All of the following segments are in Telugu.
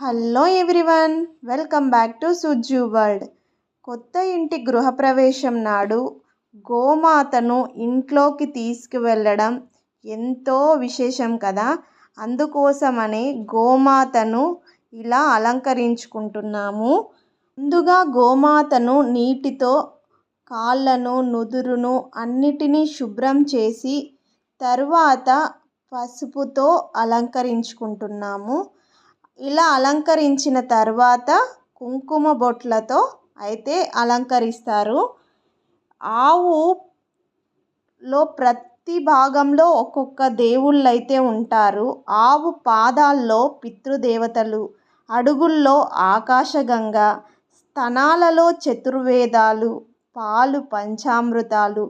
Hello everyone, welcome back to Sujju world. కొత్త ఇంటి గృహప్రవేశం నాడు గోమాతను ఇంట్లోకి తీసుకువెళ్ళడం ఎంతో విశేషం కదా. అందుకోసమనే గోమాతను ఇలా అలంకరించుకుంటున్నాము. ముందుగా గోమాతను నీటితో కాళ్ళను, నుదురును అన్నిటినీ శుభ్రం చేసి తర్వాత పసుపుతో అలంకరించుకుంటున్నాము. ఇలా అలంకరించిన తర్వాత కుంకుమ బొట్లతో అయితే అలంకరిస్తారు. ఆవులో ప్రతి భాగంలో ఒక్కొక్క దేవుళ్ళు అయితే ఉంటారు. ఆవు పాదాల్లో పితృదేవతలు, అడుగుల్లో ఆకాశగంగ, స్తనాలలో చతుర్వేదాలు, పాలు పంచామృతాలు,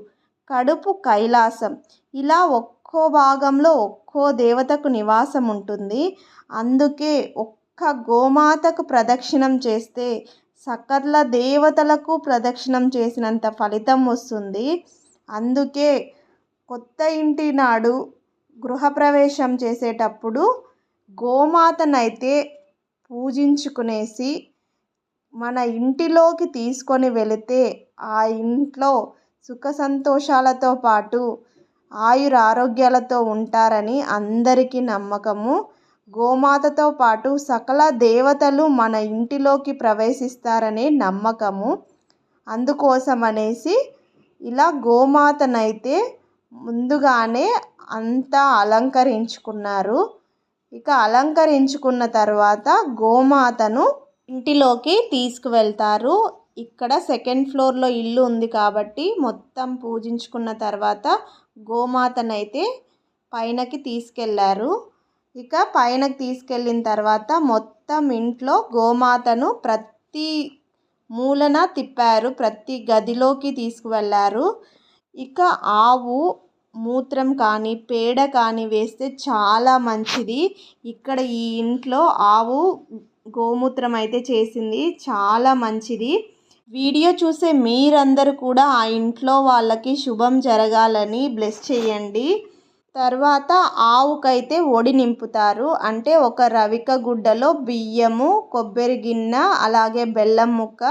కడుపు కైలాసం, ఇలా ఒక్కో భాగంలో ఒక్కో దేవతకు నివాసం ఉంటుంది. అందుకే ఒక్క గోమాతకు ప్రదక్షిణం చేస్తే సకల దేవతలకు ప్రదక్షిణం చేసినంత ఫలితం వస్తుంది. అందుకే కొత్త ఇంటి నాడు గృహప్రవేశం చేసేటప్పుడు గోమాతనైతే పూజించుకునేసి మన ఇంటిలోకి తీసుకొని వెళితే ఆ ఇంట్లో సుఖ సంతోషాలతో పాటు ఆయుర ఆరోగ్యాలతో ఉంటారని అందరికీ నమ్మకము. గోమాతతో పాటు సకల దేవతలు మన ఇంటిలోకి ప్రవేశిస్తారనే నమ్మకము. అందుకోసమనేసి ఇలా గోమాతనైతే ముందుగానే అంతా అలంకరించుకున్నారు. ఇక అలంకరించుకున్న తర్వాత గోమాతను ఇంటిలోకి తీసుకువెళ్తారు. ఇక్కడ సెకండ్ ఫ్లోర్లో ఇల్లు ఉంది కాబట్టి మొత్తం పూజించుకున్న తర్వాత గోమాతనైతే పైనకి తీసుకెళ్లారు. ఇక పైనకి తీసుకెళ్ళిన తర్వాత మొత్తం ఇంట్లో గోమాతను ప్రతి మూలన తిప్పారు, ప్రతి గదిలోకి తీసుకువెళ్ళారు. ఇక ఆవు మూత్రం కానీ పేడ కానీ వేస్తే చాలా మంచిది. ఇక్కడ ఈ ఇంట్లో ఆవు గోమూత్రం అయితే చేసింది, చాలా మంచిది. వీడియో చూసే మీరందరూ కూడా ఆ ఇంట్లో వాళ్ళకి శుభం జరగాలని బ్లెస్ చేయండి. తర్వాత ఆవుకైతే ఒడి నింపుతారు. అంటే ఒక రవిక గుడ్డలో బియ్యము, కొబ్బరి గిన్నె, అలాగే బెల్లం ముక్క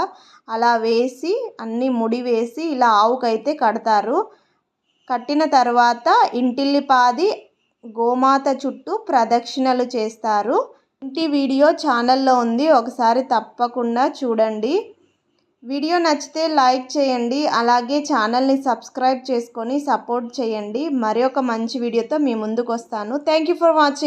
అలా వేసి అన్నీ ముడి వేసి ఇలా ఆవుకైతే కడతారు. కట్టిన తర్వాత ఇంటిల్లిపాది గోమాత చుట్టూ ప్రదక్షిణలు చేస్తారు. ఇంటి వీడియో ఛానల్లో ఉంది, ఒకసారి తప్పకుండా చూడండి. వీడియో నచ్చితే లైక్ చేయండి, అలాగే ఛానల్ని సబ్స్క్రైబ్ చేసుకొని సపోర్ట్ చేయండి. మరి ఒక మంచి వీడియోతో మీ ముందుకు వస్తాను. Thank you for watching.